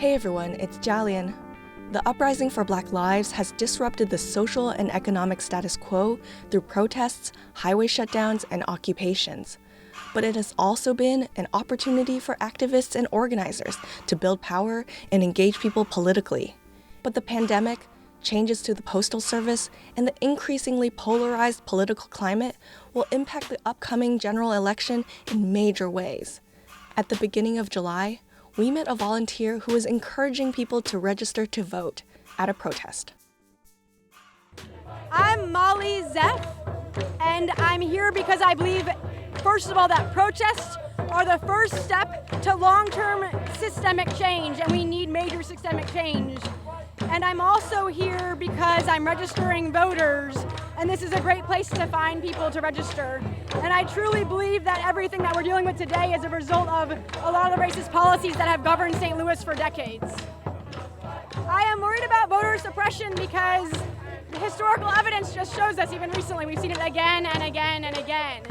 Hey everyone, it's Jalian. The Uprising for Black Lives has disrupted the social and economic status quo through protests, highway shutdowns, and occupations. But it has also been an opportunity for activists and organizers to build power and engage people politically. But the pandemic, changes to the postal service, and the increasingly polarized political climate will impact the upcoming general election in major ways. At the beginning of July, we met a volunteer who was encouraging people to register to vote at a protest. I'm Molly Zeff, and I'm here because I believe, first of all, that protests are the first step to long-term systemic change, and we need major systemic change. And I'm also here because I'm registering voters, and this is a great place to find people to register. And I truly believe that everything that we're dealing with today is a result of a lot of the racist policies that have governed St. Louis for decades. I am worried about voter suppression because the historical evidence just shows us, even recently, we've seen it again and again and again.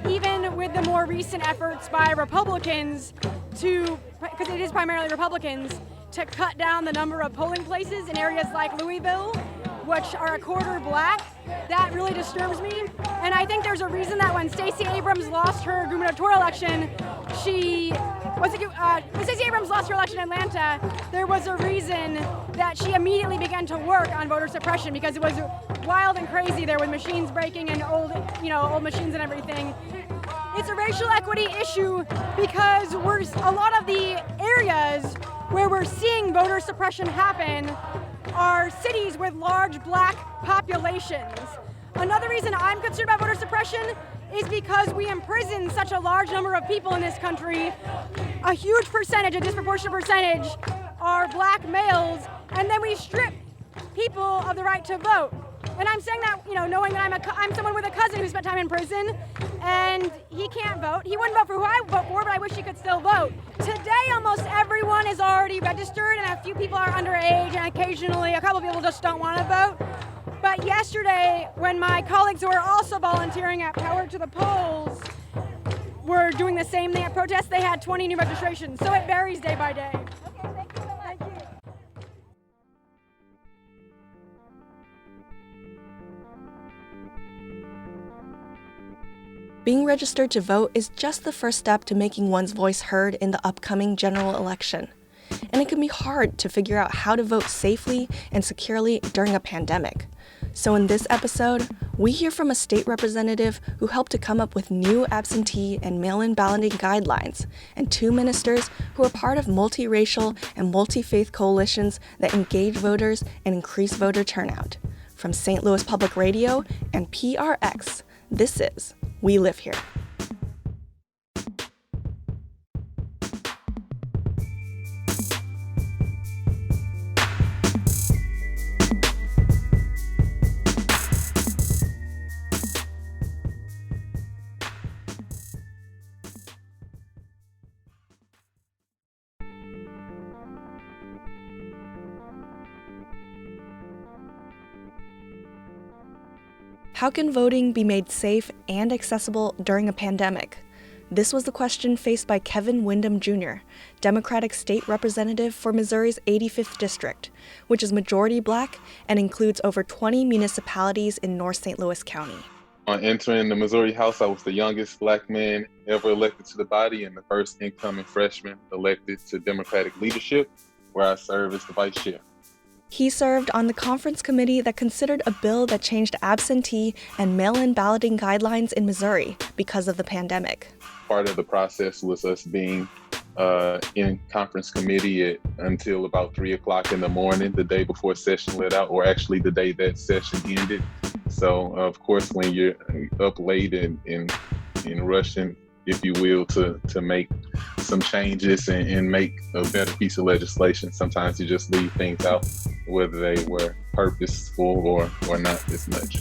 Even with the more recent efforts by Republicans because it is primarily Republicans, to cut down the number of polling places in areas like Louisville, which are a quarter black. That really disturbs me. And I think there's a reason that when Stacey Abrams lost her gubernatorial election, when Stacey Abrams lost her election in Atlanta, there was a reason that she immediately began to work on voter suppression because it was wild and crazy there with machines breaking and old machines and everything. It's a racial equity issue because a lot of the areas where we're seeing voter suppression happen are cities with large black populations. Another reason I'm concerned about voter suppression is because we imprison such a large number of people in this country. A huge percentage, a disproportionate percentage, are black males, and then we strip people of the right to vote. And I'm saying that, knowing that I'm someone with a cousin who spent time in prison, and he can't vote. He wouldn't vote for who I vote for, but I wish he could still vote. Today, almost everyone is already registered, and a few people are underage, and occasionally a couple of people just don't want to vote. But yesterday, when my colleagues who are also volunteering at Power to the Polls were doing the same thing at protests, they had 20 new registrations. So it varies day by day. Okay, thank you. Being registered to vote is just the first step to making one's voice heard in the upcoming general election. And it can be hard to figure out how to vote safely and securely during a pandemic. So in this episode, we hear from a state representative who helped to come up with new absentee and mail-in balloting guidelines, and two ministers who are part of multiracial and multi-faith coalitions that engage voters and increase voter turnout. From St. Louis Public Radio and PRX, this is We Live Here. How can voting be made safe and accessible during a pandemic? This was the question faced by Kevin Windham Jr., Democratic State Representative for Missouri's 85th District, which is majority black and includes over 20 municipalities in North St. Louis County. On entering the Missouri House, I was the youngest black man ever elected to the body and the first incoming freshman elected to Democratic leadership, where I serve as the vice chair. He served on the conference committee that considered a bill that changed absentee and mail-in balloting guidelines in Missouri because of the pandemic. Part of the process was us being in conference committee until about 3 o'clock in the morning, the day before session let out, or actually the day that session ended. So, of course, when you're up late and rushing, if you will, to make some changes and make a better piece of legislation, sometimes you just leave things out, whether they were purposeful or not as much.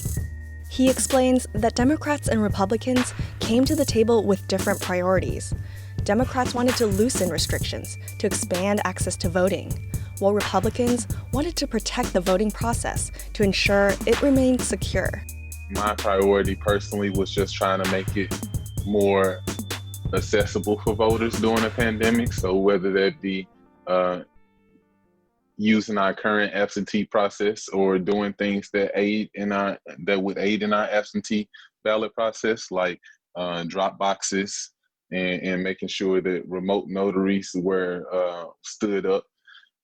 He explains that Democrats and Republicans came to the table with different priorities. Democrats wanted to loosen restrictions to expand access to voting, while Republicans wanted to protect the voting process to ensure it remained secure. My priority personally was just trying to make it more accessible for voters during a pandemic. So whether that be using our current absentee process or doing things that would aid in our absentee ballot process, like drop boxes and making sure that remote notaries were stood up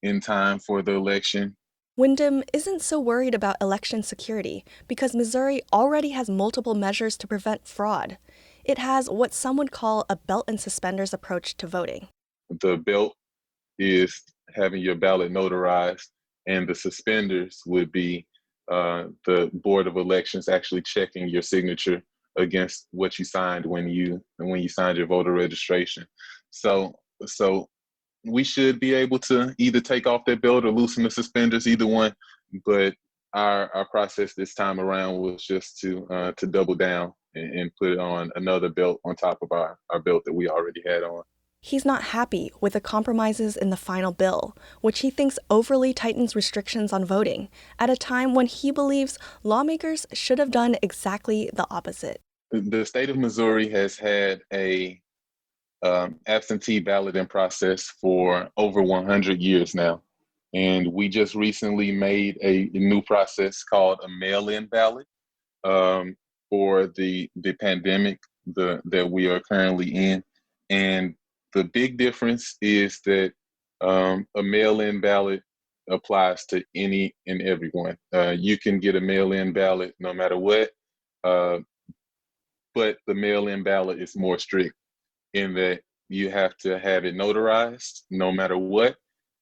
in time for the election. Wyndham isn't so worried about election security because Missouri already has multiple measures to prevent fraud. It has what some would call a belt and suspenders approach to voting. The belt is having your ballot notarized, and the suspenders would be the Board of Elections actually checking your signature against what you signed when you signed your voter registration. So we should be able to either take off that belt or loosen the suspenders, either one. But our process this time around was just to double down and put on another belt on top of our belt that we already had on. He's not happy with the compromises in the final bill, which he thinks overly tightens restrictions on voting, at a time when he believes lawmakers should have done exactly the opposite. The state of Missouri has had a absentee balloting process for over 100 years now. And we just recently made a new process called a mail-in ballot for the pandemic that we are currently in. And the big difference is that a mail-in ballot applies to any and everyone. You can get a mail-in ballot no matter what, but the mail-in ballot is more strict in that you have to have it notarized no matter what,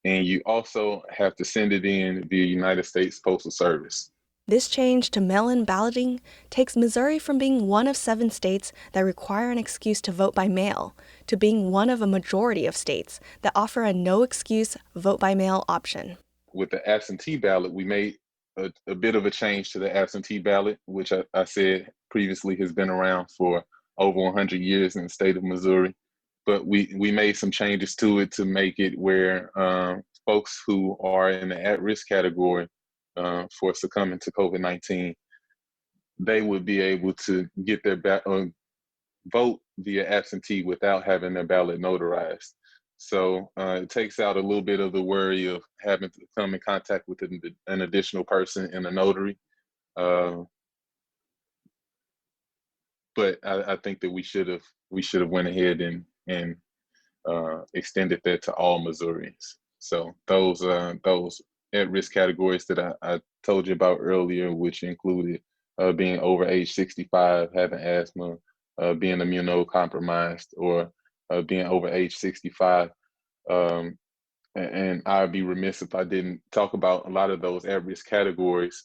and you also have to send it in via United States Postal Service. This change to mail-in balloting takes Missouri from being one of 7 states that require an excuse to vote by mail to being one of a majority of states that offer a no-excuse vote-by-mail option. With the absentee ballot, we made a bit of a change to the absentee ballot, which I said previously has been around for over 100 years in the state of Missouri. But we made some changes to it to make it where folks who are in the at-risk category for succumbing to COVID-19, they would be able to get their vote via absentee without having their ballot notarized. So it takes out a little bit of the worry of having to come in contact with an additional person in a notary. But I think that we should have went ahead and extended that to all Missourians. So those at-risk categories that I told you about earlier, which included being over age 65, having asthma, being immunocompromised, or being over age 65. And I'd be remiss if I didn't talk about a lot of those at-risk categories.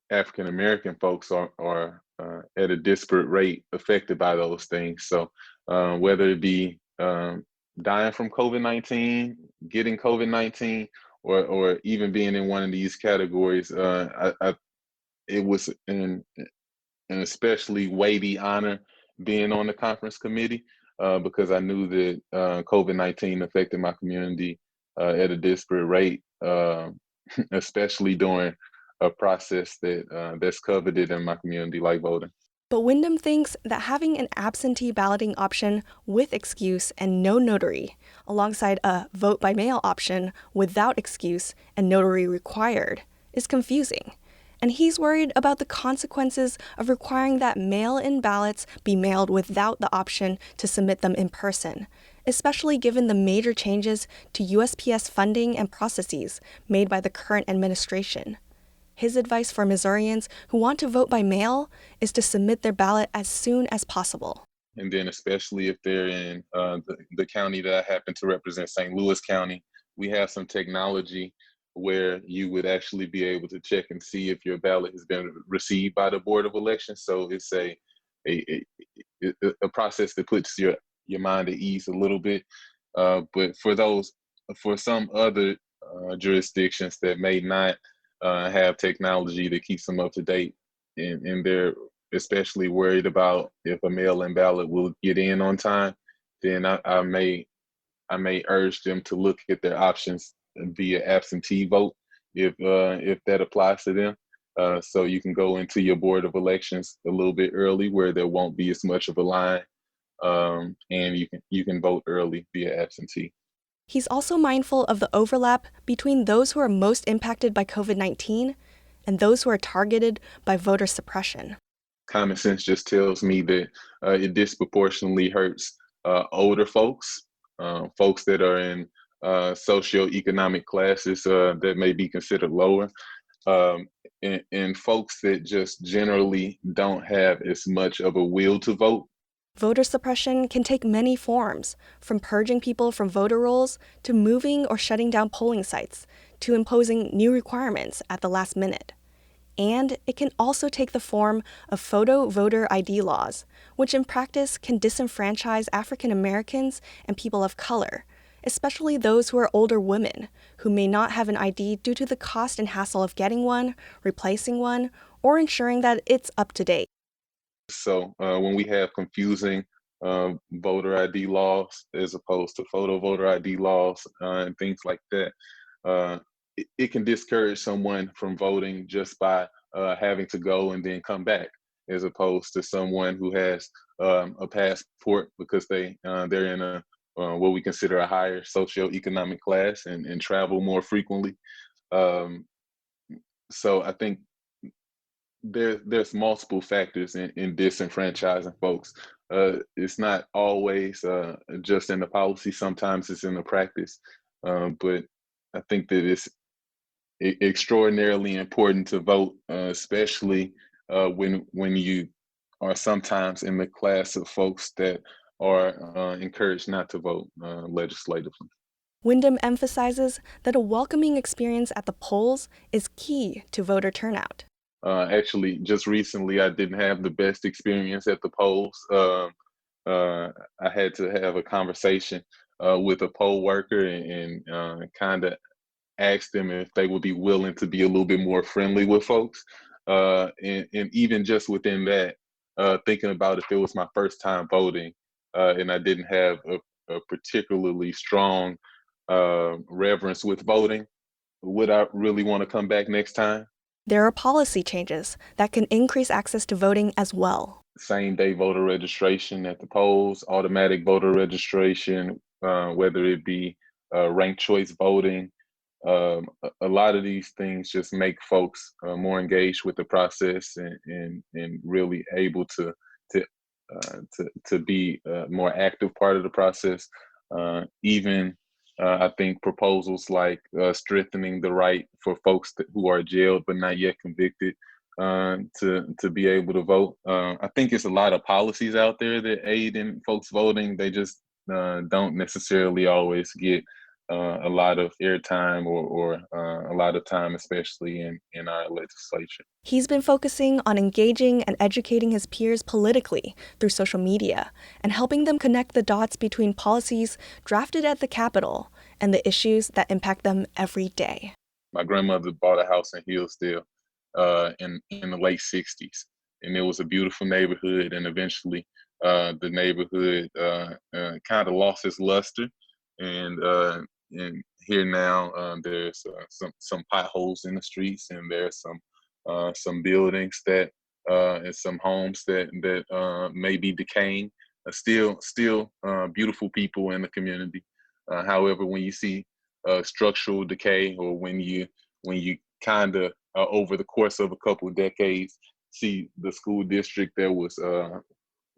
African American folks are at a disparate rate affected by those things. So whether it be dying from COVID-19, getting COVID-19, or even being in one of these categories, it was an especially weighty honor being on the conference committee because I knew that COVID-19 affected my community at a disparate rate, especially during a process that's coveted in my community, like voting. But Wyndham thinks that having an absentee balloting option with excuse and no notary, alongside a vote-by-mail option without excuse and notary required, is confusing. And he's worried about the consequences of requiring that mail-in ballots be mailed without the option to submit them in person, especially given the major changes to USPS funding and processes made by the current administration. His advice for Missourians who want to vote by mail is to submit their ballot as soon as possible. And then especially if they're in the county that I happen to represent, St. Louis County, we have some technology where you would actually be able to check and see if your ballot has been received by the Board of Elections. So it's a process that puts your mind at ease a little bit. But for some other jurisdictions that may not have technology that keeps them up to date, and they're especially worried about if a mail-in ballot will get in on time, then I may urge them to look at their options via absentee vote if that applies to them. So you can go into your Board of Elections a little bit early where there won't be as much of a line, and you can vote early via absentee. He's also mindful of the overlap between those who are most impacted by COVID-19 and those who are targeted by voter suppression. Common sense just tells me that it disproportionately hurts older folks, folks that are in socioeconomic classes that may be considered lower, um, and folks that just generally don't have as much of a will to vote. Voter suppression can take many forms, from purging people from voter rolls to moving or shutting down polling sites to imposing new requirements at the last minute. And it can also take the form of photo voter ID laws, which in practice can disenfranchise African Americans and people of color, especially those who are older women who may not have an ID due to the cost and hassle of getting one, replacing one, or ensuring that it's up to date. So when we have confusing voter ID laws as opposed to photo voter ID laws and things like that, uh, it can discourage someone from voting just by having to go and then come back, as opposed to someone who has a passport because they're in a what we consider a higher socioeconomic class and travel more frequently. Um, so I think there's multiple factors in disenfranchising folks. It's not always just in the policy. Sometimes it's in the practice, but I think that it's extraordinarily important to vote, especially when you are sometimes in the class of folks that are encouraged not to vote legislatively. Wyndham emphasizes that a welcoming experience at the polls is key to voter turnout. Actually, just recently, I didn't have the best experience at the polls. I had to have a conversation with a poll worker and kind of asked them if they would be willing to be a little bit more friendly with folks. And even just within that, thinking about if it was my first time voting and I didn't have a particularly strong reverence with voting, would I really want to come back next time? There are policy changes that can increase access to voting as well. Same day voter registration at the polls, automatic voter registration, whether it be ranked choice voting. A lot of these things just make folks more engaged with the process and really able to to be a more active part of the process. Even I think proposals like strengthening the right for folks who are jailed but not yet convicted to be able to vote. I think it's a lot of policies out there that aid in folks voting. They just don't necessarily always get a lot of airtime or a lot of time, especially in our legislature. He's been focusing on engaging and educating his peers politically through social media and helping them connect the dots between policies drafted at the Capitol and the issues that impact them every day. My grandmother bought a house in Hillsdale in the late 60s, and it was a beautiful neighborhood, and eventually the neighborhood kind of lost its luster, and here now there's some potholes in the streets, and there's some buildings that and some homes that may be decaying. Still beautiful people in the community. However, when you see structural decay, or when you kind of over the course of a couple of decades see the school district that was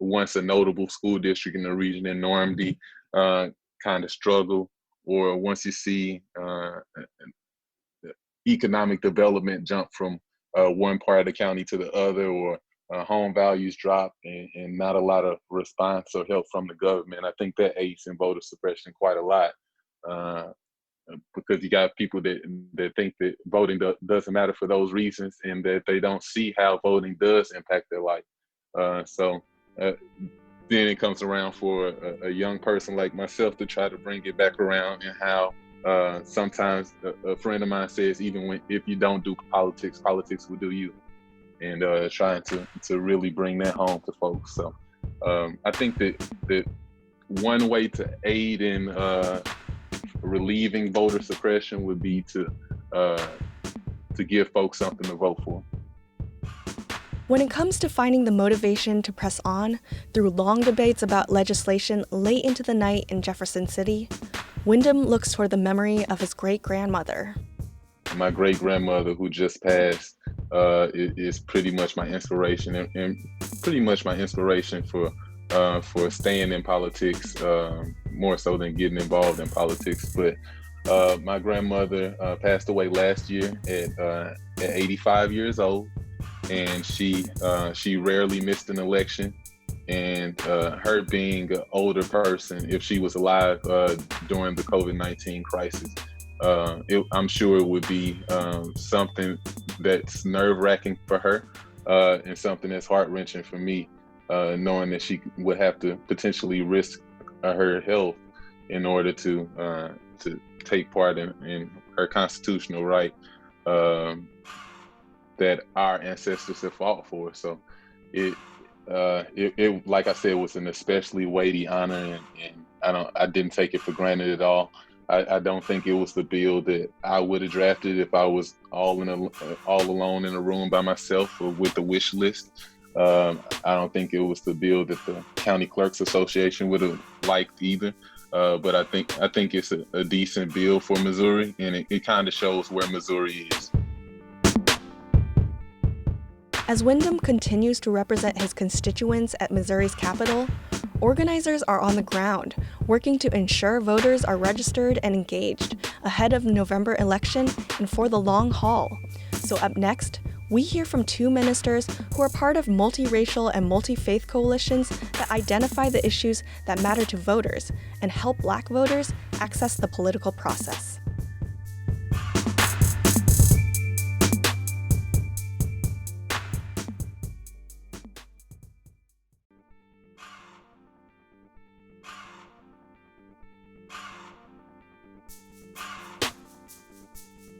once a notable school district in the region in Normandy kind of struggle, or once you see economic development jump from one part of the county to the other, or home values drop and not a lot of response or help from the government, I think that aids in voter suppression quite a lot. Because you got people that think that voting doesn't matter for those reasons, and that they don't see how voting does impact their life. Then it comes around for a young person like myself to try to bring it back around, and how sometimes a friend of mine says, even if you don't do politics, politics will do you, and trying to really bring that home to folks. So I think that one way to aid in relieving voter suppression would be to give folks something to vote for. When it comes to finding the motivation to press on through long debates about legislation late into the night in Jefferson City, Wyndham looks toward the memory of his great-grandmother. My great-grandmother, who just passed, is pretty much my inspiration, and pretty much my inspiration for staying in politics, more so than getting involved in politics. But my grandmother passed away last year at 85 years old, and she rarely missed an election. And her being an older person, if she was alive during the COVID-19 crisis, I'm sure it would be something that's nerve-wracking for her, and something that's heart-wrenching for me, knowing that she would have to potentially risk her health in order to take part in her constitutional right that our ancestors have fought for. So it like I said, was an especially weighty honor, and I didn't take it for granted at all. I don't think it was the bill that I would have drafted if I was all alone in a room by myself or with the wish list. I don't think it was the bill that the County Clerks Association would have liked either. But I think it's a decent bill for Missouri, and it kind of shows where Missouri is. As Wyndham continues to represent his constituents at Missouri's Capitol, organizers are on the ground, working to ensure voters are registered and engaged ahead of the November election and for the long haul. So up next, we hear from two ministers who are part of multiracial and multi-faith coalitions that identify the issues that matter to voters and help Black voters access the political process.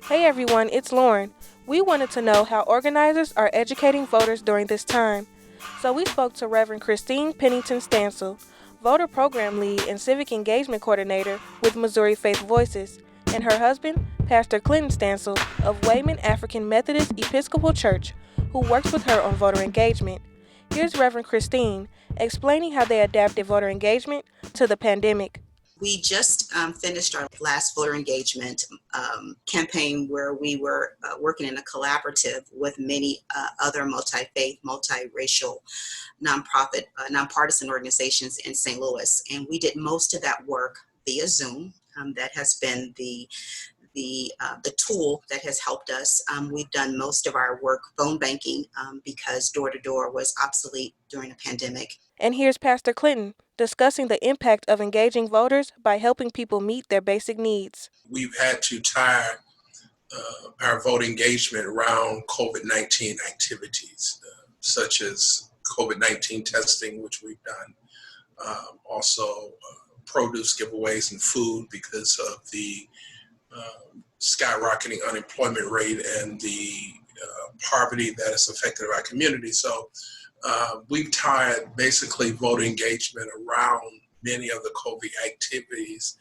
Hey everyone, it's Lauren. We wanted to know how organizers are educating voters during this time. So we spoke to Reverend Christine Pennington Stansel, voter program lead and civic engagement coordinator with Missouri Faith Voices, and her husband, Pastor Clinton Stansel of Wayman African Methodist Episcopal Church, who works with her on voter engagement. Here's Reverend Christine explaining how they adapted voter engagement to the pandemic. We just finished our last voter engagement campaign where we were working in a collaborative with many other multi-faith, multiracial, nonpartisan organizations in St. Louis. And we did most of that work via Zoom. That has been the tool that has helped us. We've done most of our work phone banking because door-to-door was obsolete during the pandemic. And here's Pastor Clinton discussing the impact of engaging voters by helping people meet their basic needs. We've had to tie our vote engagement around COVID-19 activities, such as COVID-19 testing, which we've done. Also, produce giveaways and food because of the skyrocketing unemployment rate and the poverty that has affected our community. So we've tied basically voter engagement around many of the COVID activities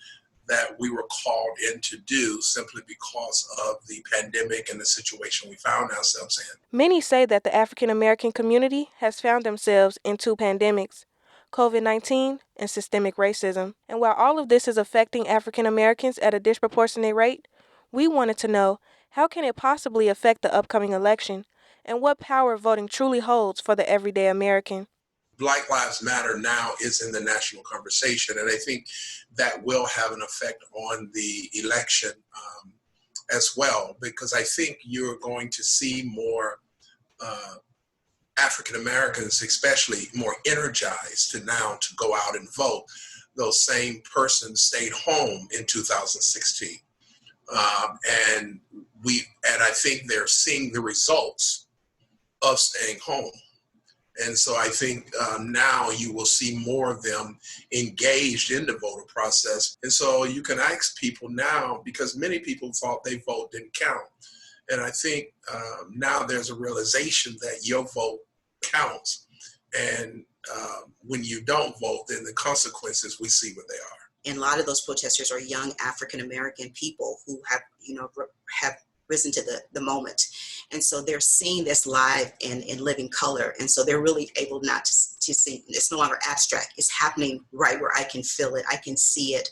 that we were called in to do simply because of the pandemic and the situation we found ourselves in. Many say that the African American community has found themselves in two pandemics, COVID-19 and systemic racism. And while all of this is affecting African Americans at a disproportionate rate, we wanted to know, how can it possibly affect the upcoming election, and what power voting truly holds for the everyday American? Black Lives Matter now is in the national conversation, and I think that will have an effect on the election as well, because I think you're going to see more African Americans, especially, more energized to go out and vote. Those same persons stayed home in 2016. And I think they're seeing the results of staying home. And so I think now you will see more of them engaged in the voter process. And so you can ask people now, because many people thought their vote didn't count. And I think now there's a realization that your vote counts. And when you don't vote, then the consequences, we see what they are. And a lot of those protesters are young African-American people who have risen to the moment. And so they're seeing this live in living color. And so they're really able not to see. It's no longer abstract. It's happening right where I can feel it. I can see it.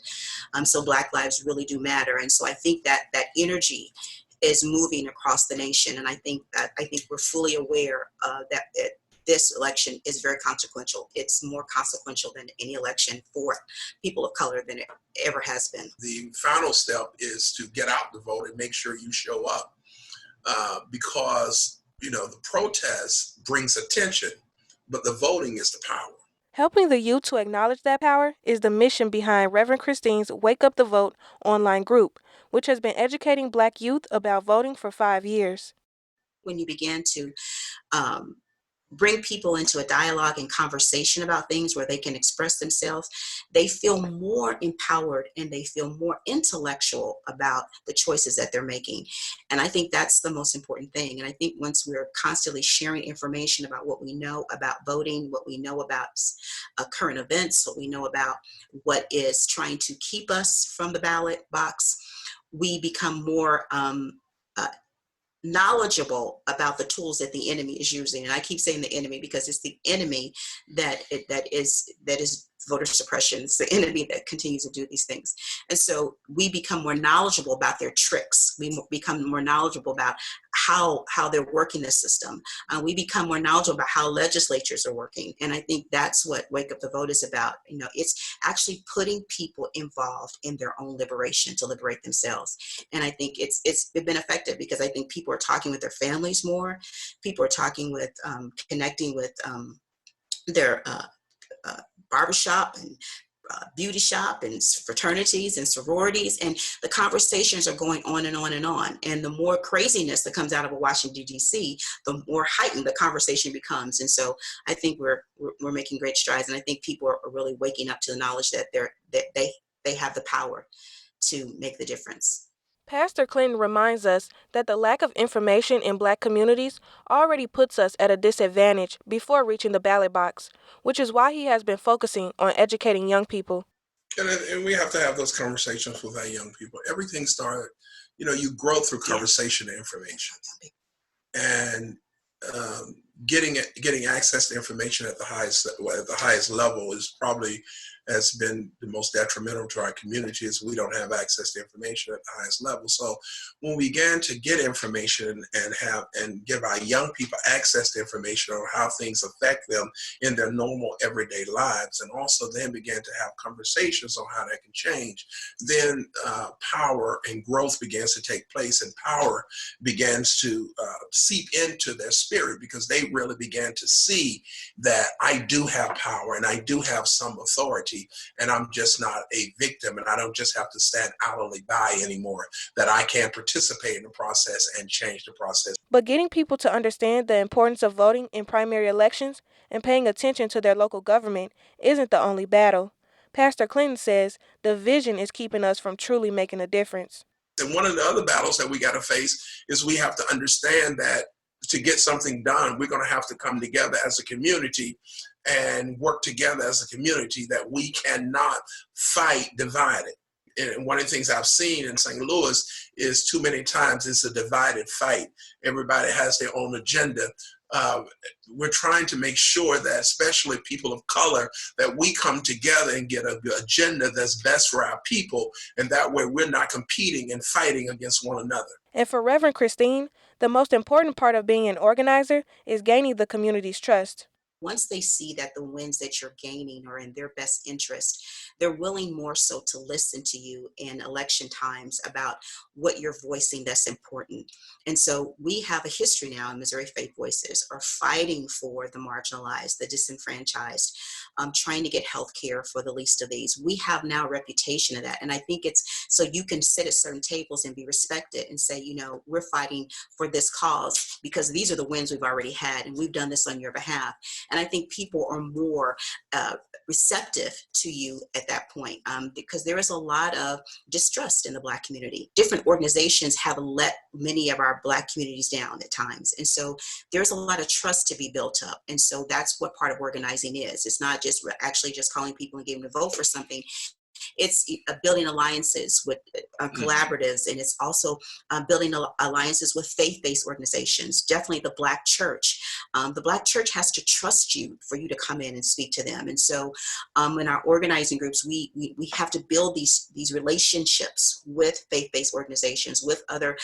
So Black lives really do matter. And so I think that that energy is moving across the nation. And I think we're fully aware that this election is very consequential. It's more consequential than any election for people of color than it ever has been. The final step is to get out the vote and make sure you show up, because the protest brings attention, but the voting is the power. Helping the youth to acknowledge that power is the mission behind Reverend Christine's Wake Up the Vote online group, which has been educating Black youth about voting for 5 years. When you begin to bring people into a dialogue and conversation about things where they can express themselves, they feel more empowered and they feel more intellectual about the choices that they're making. And I think that's the most important thing. And I think once we're constantly sharing information about what we know about voting, what we know about current events, what we know about what is trying to keep us from the ballot box, we become more knowledgeable about the tools that the enemy is using. And I keep saying the enemy because it's the enemy that is voter suppression. It's the enemy that continues to do these things. And so we become more knowledgeable about their tricks. We become more knowledgeable about how they're working the system. We become more knowledgeable about how legislatures are working. And I think that's what Wake Up the Vote is about. It's actually putting people involved in their own liberation to liberate themselves. And I think it's been effective because I think people are talking with their families more. People are talking with, connecting with their barbershop and beauty shop and fraternities and sororities, and the conversations are going on and on and on. And the more craziness that comes out of Washington, D.C., the more heightened the conversation becomes. And so I think we're making great strides, and I think people are really waking up to the knowledge that they have the power to make the difference. Pastor Clinton reminds us that the lack of information in Black communities already puts us at a disadvantage before reaching the ballot box, which is why he has been focusing on educating young people. And we have to have those conversations with our young people. Everything started, you grow through conversation and information. And getting access to information at the highest level is probably has been the most detrimental to our community, is we don't have access to information at the highest level. So when we began to get information and give our young people access to information on how things affect them in their normal everyday lives, and also then began to have conversations on how that can change, then power and growth begins to take place, and power begins to seep into their spirit, because they really began to see that I do have power and I do have some authority, and I'm just not a victim, and I don't just have to stand idly by anymore, that I can participate in the process and change the process. But getting people to understand the importance of voting in primary elections and paying attention to their local government isn't the only battle. Pastor Clinton says the vision is keeping us from truly making a difference. And one of the other battles that we got to face is we have to understand that to get something done, we're going to have to come together as a community and work together as a community, that we cannot fight divided. And one of the things I've seen in St. Louis is too many times it's a divided fight. Everybody has their own agenda. We're trying to make sure that, especially people of color, that we come together and get an agenda that's best for our people, and that way we're not competing and fighting against one another. And for Reverend Christine, the most important part of being an organizer is gaining the community's trust. Once they see that the wins that you're gaining are in their best interest, they're willing more so to listen to you in election times about what you're voicing that's important. And so we have a history now in Missouri Faith Voices are fighting for the marginalized, the disenfranchised, trying to get health care for the least of these. We have now a reputation of that. And I think it's so you can sit at certain tables and be respected and say, we're fighting for this cause because these are the wins we've already had, and we've done this on your behalf. And I think people are more receptive to you at that point, because there is a lot of distrust in the Black community. Different organizations have let many of our Black communities down at times. And so there's a lot of trust to be built up. And so that's what part of organizing is. It's not just actually just calling people and getting them to vote for something. It's building alliances with collaboratives, and it's also building alliances with faith-based organizations. Definitely the Black church. The Black church has to trust you for you to come in and speak to them. And so in our organizing groups, we have to build these relationships with faith-based organizations, with other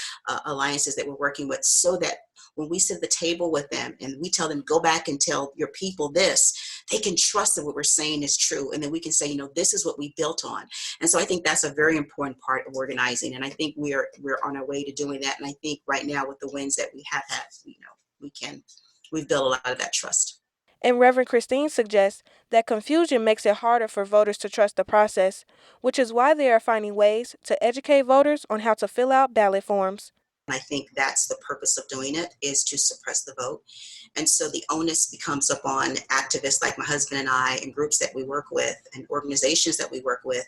alliances that we're working with, so that when we sit at the table with them and we tell them, go back and tell your people this, they can trust that what we're saying is true. And then we can say, this is what we built on. And so I think that's a very important part of organizing. And I think we're on our way to doing that. And I think right now with the wins that we have had, we've built a lot of that trust. And Reverend Christine suggests that confusion makes it harder for voters to trust the process, which is why they are finding ways to educate voters on how to fill out ballot forms. I think that's the purpose of doing it, is to suppress the vote. And so the onus becomes upon activists like my husband and I, and groups that we work with and organizations that we work with,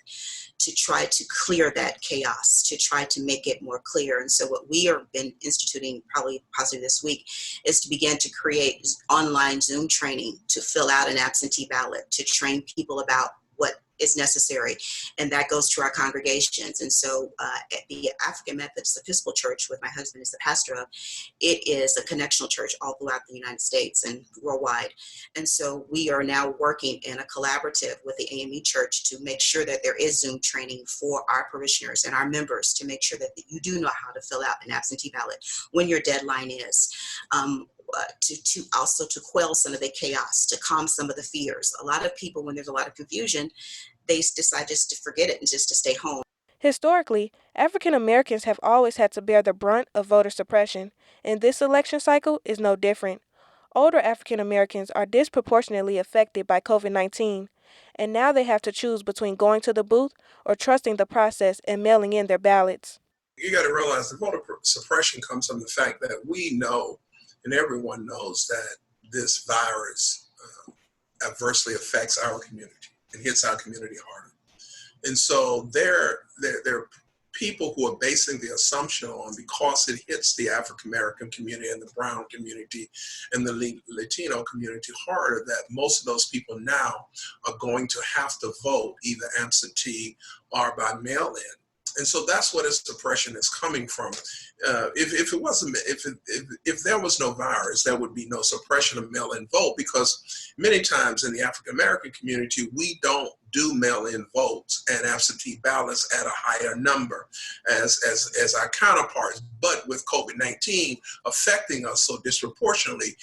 to try to clear that chaos, to try to make it more clear. And so what we have been instituting possibly this week is to begin to create online Zoom training to fill out an absentee ballot, to train people about what is necessary. And that goes to our congregations. And so at the African Methodist Episcopal Church, with my husband as the pastor of, it is a connectional church all throughout the United States and worldwide. And so we are now working in a collaborative with the AME Church to make sure that there is Zoom training for our parishioners and our members, to make sure that you do know how to fill out an absentee ballot, when your deadline is. To also to quell some of the chaos, to calm some of the fears. A lot of people, when there's a lot of confusion, they decide just to forget it and just to stay home. Historically, African Americans have always had to bear the brunt of voter suppression, and this election cycle is no different. Older African Americans are disproportionately affected by COVID-19, and now they have to choose between going to the booth or trusting the process and mailing in their ballots. You got to realize the voter suppression comes from the fact that we know, and everyone knows, that this virus adversely affects our community and hits our community harder. And so there are people who are basing the assumption on, because it hits the African American community and the brown community and the Latino community harder, that most of those people now are going to have to vote either absentee or by mail-in. And so that's where this suppression is coming from. If there was no virus, there would be no suppression of mail-in vote, because many times in the African American community, we don't do mail-in votes and absentee ballots at a higher number as our counterparts. But with COVID-19 affecting us so disproportionately,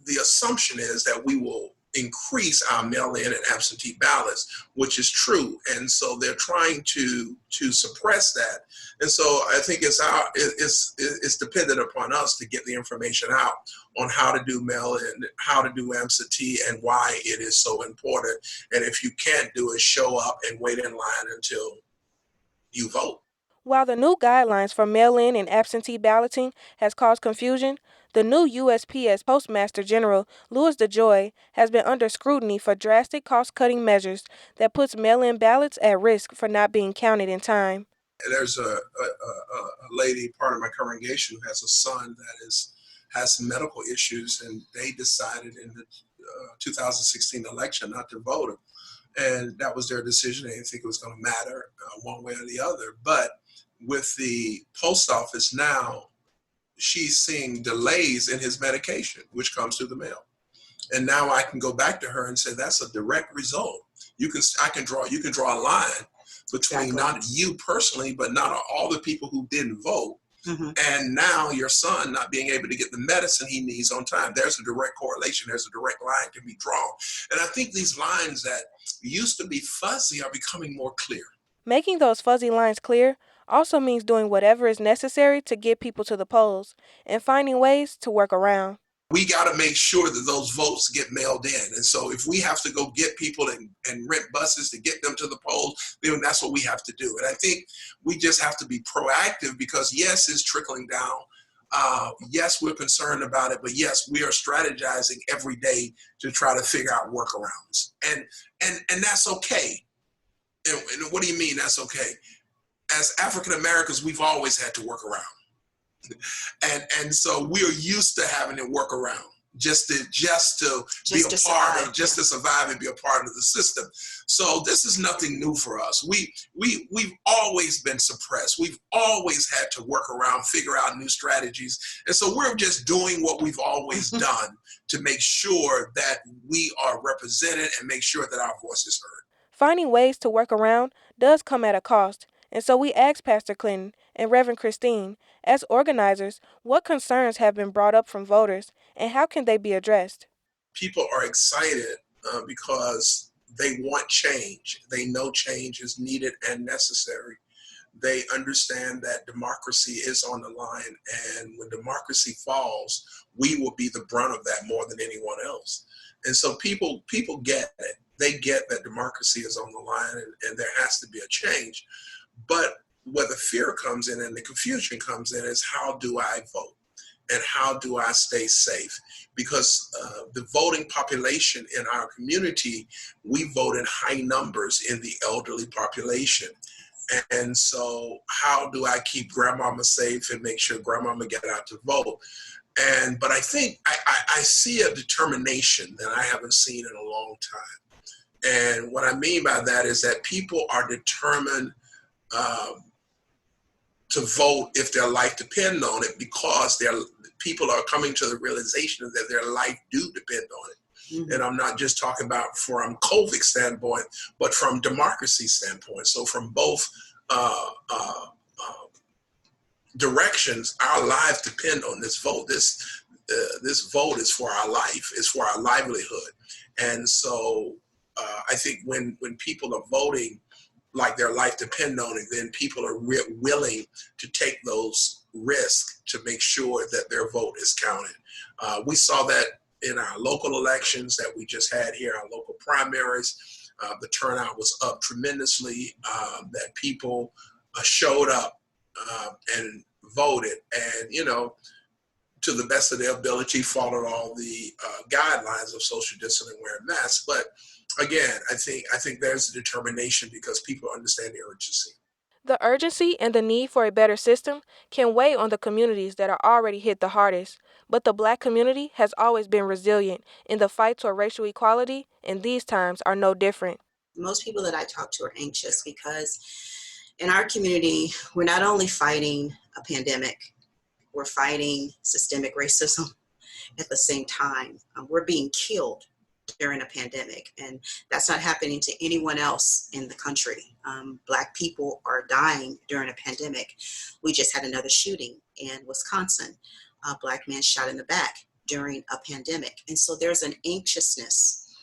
the assumption is that we will increase our mail-in and absentee ballots, which is true. And so they're trying to suppress that. And so I think it's dependent upon us to get the information out on how to do mail-in, how to do absentee, and why it is so important. And if you can't do it, show up and wait in line until you vote. While the new guidelines for mail-in and absentee balloting has caused confusion, the new USPS Postmaster General, Louis DeJoy, has been under scrutiny for drastic cost-cutting measures that puts mail-in ballots at risk for not being counted in time. There's a lady, part of my congregation, who has a son that has some medical issues, and they decided in the 2016 election not to vote him. And that was their decision. They didn't think it was going to matter one way or the other. But with the post office now, she's seeing delays in his medication, which comes through the mail. And now I can go back to her and say, that's a direct result. You can draw a line between exactly. Not you personally, but not all the people who didn't vote. Mm-hmm. And now your son not being able to get the medicine he needs on time. There's a direct correlation. There's a direct line can be drawn. And I think these lines that used to be fuzzy are becoming more clear. Making those fuzzy lines clear also means doing whatever is necessary to get people to the polls and finding ways to work around. We got to make sure that those votes get mailed in. And so if we have to go get people and rent buses to get them to the polls, then that's what we have to do. And I think we just have to be proactive, because yes, it's trickling down. Yes, we're concerned about it, but yes, we are strategizing every day to try to figure out workarounds. And that's okay. And what do you mean that's okay? As African Americans, we've always had to work around. And so we're used to having to work around. just to be Just a to part survive, of, just to survive and be a part of the system. So this is nothing new for us. We've always been suppressed. We've always had to work around, figure out new strategies. And so we're just doing what we've always done to make sure that we are represented and make sure that our voice is heard. Finding ways to work around does come at a cost, and so we asked Pastor Clinton and Reverend Christine, as organizers, what concerns have been brought up from voters and how can they be addressed? People are excited because they want change. They know change is needed and necessary. They understand that democracy is on the line, and when democracy falls, we will be the brunt of that more than anyone else. And so people get it. They get that democracy is on the line, and there has to be a change. But where the fear comes in and the confusion comes in is, how do I vote? And how do I stay safe? Because the voting population in our community, we vote in high numbers in the elderly population. And so how do I keep grandmama safe and make sure grandmama get out to vote? But I think I see a determination that I haven't seen in a long time. And what I mean by that is that people are determined to vote if their life depends on it, because people are coming to the realization that their life do depend on it. Mm-hmm. And I'm not just talking about from COVID standpoint, but from democracy standpoint. So from both directions, our lives depend on this vote. This vote is for our life, it's for our livelihood. And so I think when people are voting like their life depend on it, then people are willing to take those risks to make sure that their vote is counted. We saw that in our local elections that we just had here, our local primaries. The turnout was up tremendously, that people showed up and voted, and, to the best of their ability, followed all the guidelines of social distancing, wearing masks. But again, I think there's a determination because people understand the urgency. The urgency and the need for a better system can weigh on the communities that are already hit the hardest, but the Black community has always been resilient in the fight toward racial equality, and these times are no different. Most people that I talk to are anxious because in our community, we're not only fighting a pandemic, we're fighting systemic racism at the same time. We're being killed during a pandemic, and that's not happening to anyone else in the country. Black people are dying during a pandemic. We just had another shooting in Wisconsin. A Black man shot in the back during a pandemic. And so there's an anxiousness.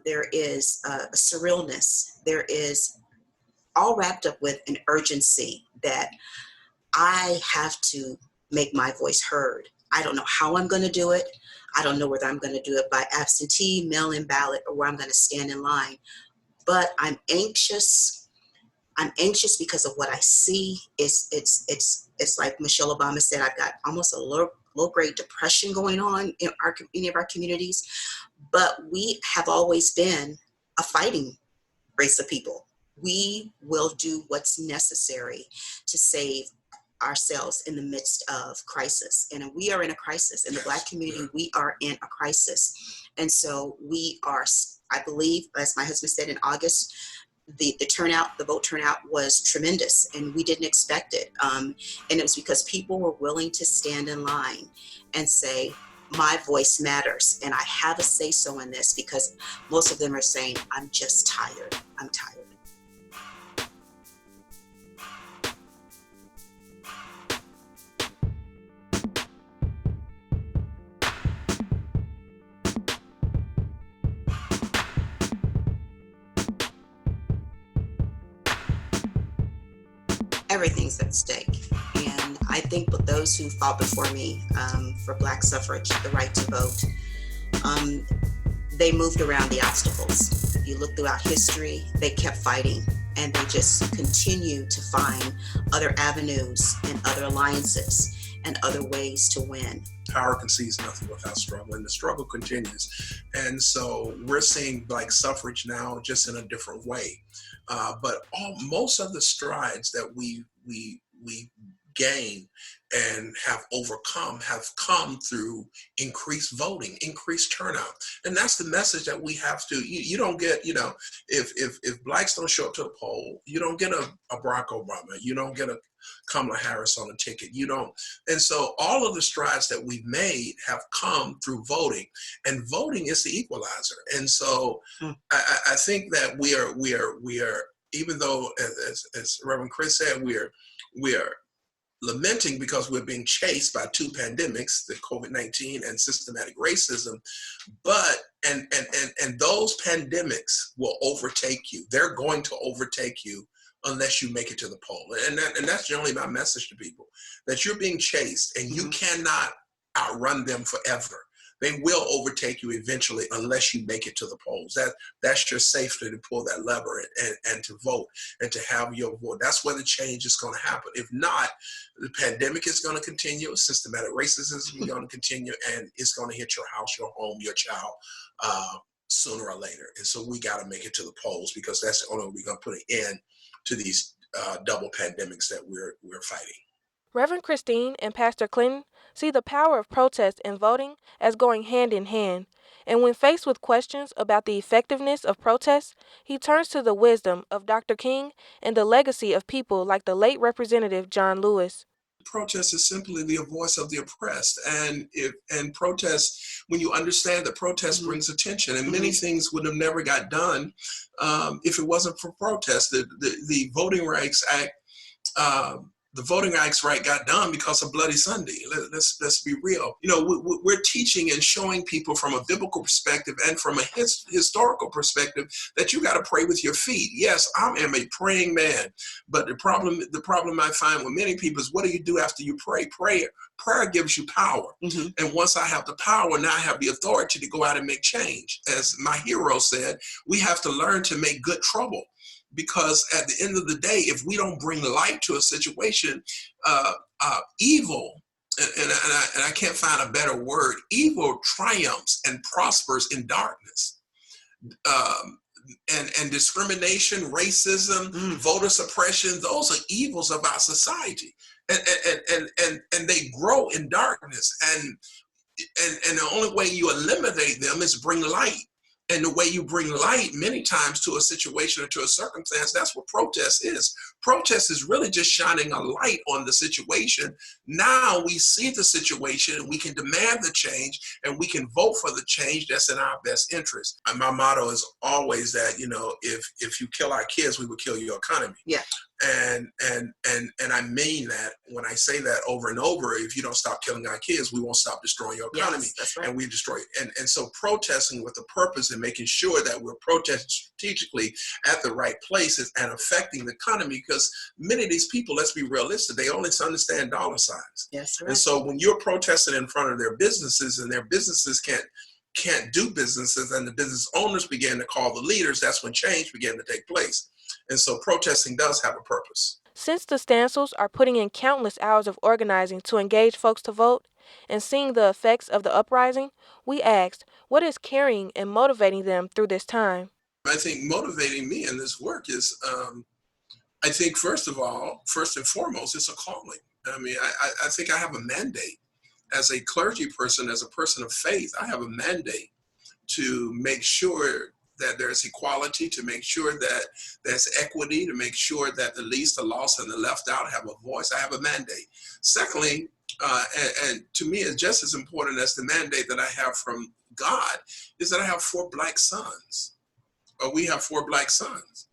There is a surrealness. There is all wrapped up with an urgency that I have to make my voice heard. I don't know how I'm going to do it. I don't know whether I'm going to do it by absentee, mail-in ballot, or where I'm going to stand in line. But I'm anxious. I'm anxious because of what I see. It's like Michelle Obama said, I've got almost a low-grade depression going on in any of our communities. But we have always been a fighting race of people. We will do what's necessary to save ourselves in the midst of crisis. And we are in a crisis. In the Black community, we are in a crisis. And so we are, I believe, as my husband said in August, the vote turnout was tremendous, and we didn't expect it. And it was because people were willing to stand in line and say, my voice matters, and I have a say-so in this, because most of them are saying, I'm just tired. I'm tired. Everything's at stake. And I think with those who fought before me for Black suffrage, the right to vote, they moved around the obstacles. If you look throughout history, they kept fighting, and they just continue to find other avenues and other alliances and other ways to win. Power concedes nothing without struggle, and the struggle continues. And so we're seeing Black suffrage now just in a different way. But most of the strides that we gained and have overcome have come through increased voting, increased turnout. And that's the message that we have to, you don't get, if blacks don't show up to the poll, you don't get a Barack Obama, you don't get a Kamala Harris on a ticket, you don't. And so all of the strides that we've made have come through voting, and voting is the equalizer. And so I think that we are, even though, as Reverend Chris said, we are lamenting because we're being chased by two pandemics, the COVID-19 and systematic racism, but and those pandemics will overtake you. They're going to overtake you unless you make it to the poll. And that's generally my message to people, that you're being chased and you cannot outrun them forever. They will overtake you eventually unless you make it to the polls. That's your safety to pull that lever and to vote and to have your vote. That's where the change is going to happen. If not, the pandemic is going to continue, systematic racism is going to continue, and it's going to hit your house, your home, your child sooner or later. And so we got to make it to the polls, because that's the only way we're going to put an end to these double pandemics that we're fighting. Reverend Christine and Pastor Clinton see the power of protest and voting as going hand in hand, and when faced with questions about the effectiveness of protests, he turns to the wisdom of Dr. King and the legacy of people like the late Representative John Lewis. Protest is simply the voice of the oppressed, and protest, when you understand that protest brings attention, and many things would have never got done if it wasn't for protest. The Voting Rights Act. The Voting Rights Right got done because of Bloody Sunday. Let's be real. We're teaching and showing people from a biblical perspective and from a historical perspective that you got to pray with your feet. Yes, I am a praying man, but the problem I find with many people is, what do you do after you pray? Prayer gives you power. And once I have the power, now I have the authority to go out and make change. As my hero said, we have to learn to make good trouble. Because at the end of the day, if we don't bring light to a situation, evil, and I can't find a better word, evil triumphs and prospers in darkness. And discrimination, racism, voter suppression, those are evils of our society. And they grow in darkness. And the only way you eliminate them is bring light. And the way you bring light many times to a situation or to a circumstance, that's what protest is. Protest is really just shining a light on the situation. Now we see the situation, we can demand the change, and we can vote for the change that's in our best interest. And my motto is always that, if you kill our kids, we will kill your economy. Yeah. And I mean that when I say that over and over. If you don't stop killing our kids, we won't stop destroying your economy. Yes, that's right. And we destroy it. And so protesting with a purpose and making sure that we're protesting strategically at the right places and affecting the economy, because many of these people, let's be realistic, they only understand dollar signs. Yes, right. And so when you're protesting in front of their businesses and their businesses can't do businesses, and the business owners begin to call the leaders, that's when change began to take place. And so protesting does have a purpose. Since the Stancils are putting in countless hours of organizing to engage folks to vote and seeing the effects of the uprising, we asked, what is carrying and motivating them through this time? I think motivating me in this work is, I think first and foremost, it's a calling. I mean, I think I have a mandate as a clergy person, as a person of faith. I have a mandate to make sure that there's equality, to make sure that there's equity, to make sure that the least, the lost, and the left out have a voice. I have a mandate. Secondly, and to me, it's just as important as the mandate that I have from God, is that I have 4 black sons. We have 4 black sons,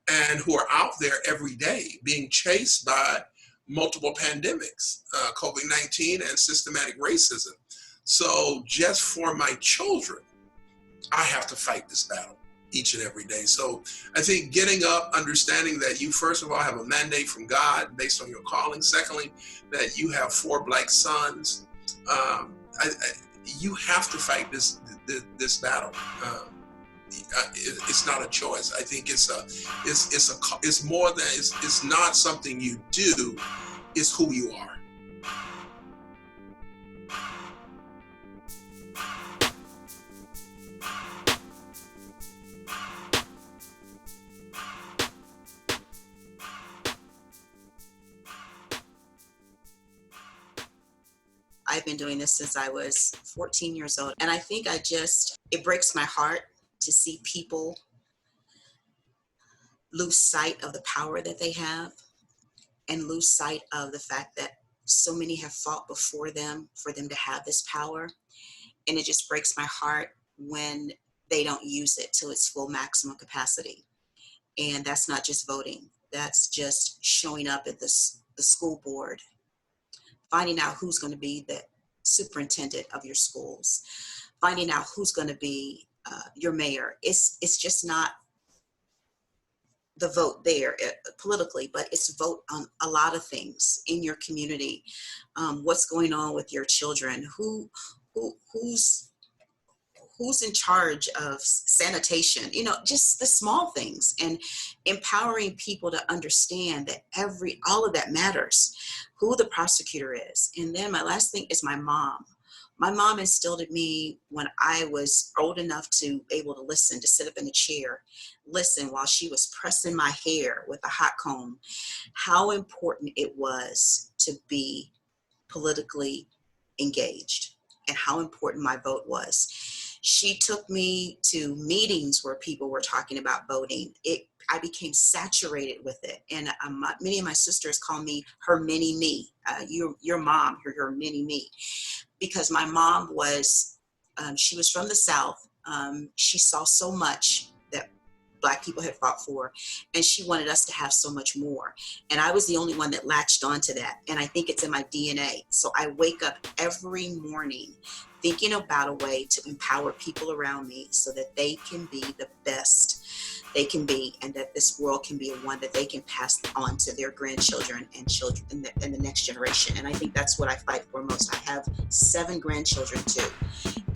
and who are out there every day being chased by multiple pandemics, COVID-19 and systematic racism. So just for my children, I have to fight this battle each and every day. So I think getting up, understanding that you, first of all, have a mandate from God based on your calling. Secondly, that you have 4 black sons. You have to fight this battle. It's not a choice. I think it's not something you do. It's who you are. been doing this since I was 14 years old. And I think it breaks my heart to see people lose sight of the power that they have and lose sight of the fact that so many have fought before them for them to have this power. And it just breaks my heart when they don't use it to its full maximum capacity. And that's not just voting. That's just showing up at the school board, finding out who's going to be the superintendent of your schools, finding out who's going to be your mayor. It's just not the vote there politically, but it's vote on a lot of things in your community. What's going on with your children? Who's in charge of sanitation? Just the small things, and empowering people to understand that all of that matters, who the prosecutor is. And then my last thing is my mom. My mom instilled in me when I was old enough to be able to listen, to sit up in a chair, listen while she was pressing my hair with a hot comb, how important it was to be politically engaged and how important my vote was. She took me to meetings where people were talking about voting. I became saturated with it. And many of my sisters call me her mini me, your mom, her mini me. Because my mom she was from the South. She saw so much that Black people had fought for, and she wanted us to have so much more. And I was the only one that latched onto that. And I think it's in my DNA. So I wake up every morning thinking about a way to empower people around me so that they can be the best they can be, and that this world can be one that they can pass on to their grandchildren and children in the next generation. And I think that's what I fight for most. I have 7 grandchildren too,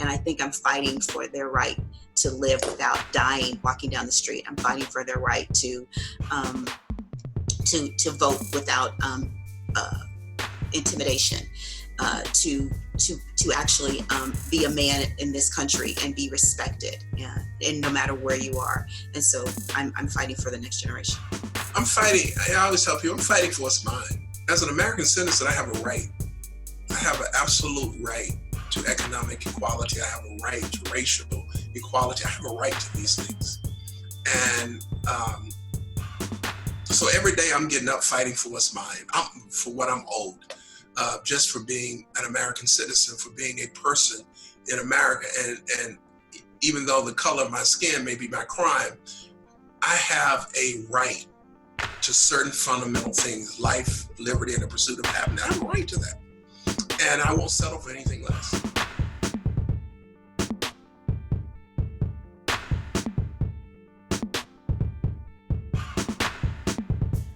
and I think I'm fighting for their right to live without dying walking down the street. I'm fighting for their right to vote without intimidation, to actually be a man in this country and be respected, and no matter where you are. And so I'm fighting for the next generation. I'm fighting. I always tell people I'm fighting for what's mine. As an American citizen, I have a right. I have an absolute right to economic equality. I have a right to racial equality. I have a right to these things. And so every day I'm getting up fighting for what's mine, for what I'm owed. Just for being an American citizen, for being a person in America. And even though the color of my skin may be my crime, I have a right to certain fundamental things, life, liberty, and the pursuit of happiness. I have a right to that. And I won't settle for anything less.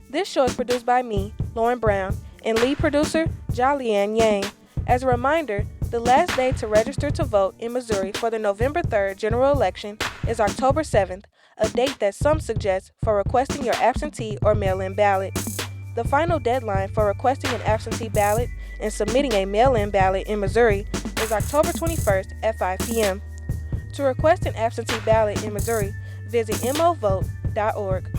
This show is produced by me, Lauren Brown, and lead producer, Jalianne Yang. As a reminder, the last day to register to vote in Missouri for the November 3rd general election is October 7th, a date that some suggest for requesting your absentee or mail-in ballot. The final deadline for requesting an absentee ballot and submitting a mail-in ballot in Missouri is October 21st at 5 p.m. To request an absentee ballot in Missouri, visit movote.org.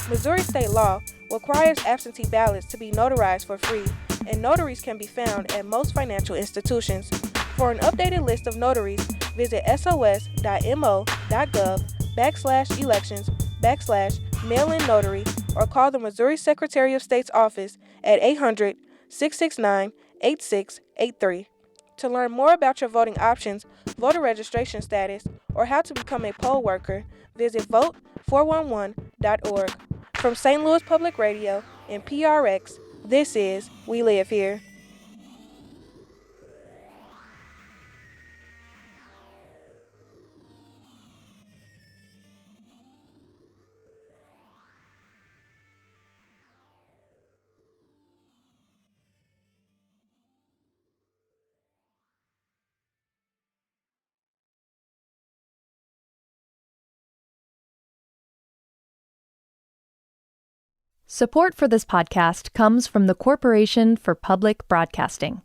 Missouri state law requires absentee ballots to be notarized for free, and notaries can be found at most financial institutions. For an updated list of notaries, visit sos.mo.gov/elections/mail-in notary or call the Missouri Secretary of State's office at 800-669-8683. To learn more about your voting options, voter registration status, or how to become a poll worker, visit vote411.org. From St. Louis Public Radio and PRX, this is We Live Here. Support for this podcast comes from the Corporation for Public Broadcasting.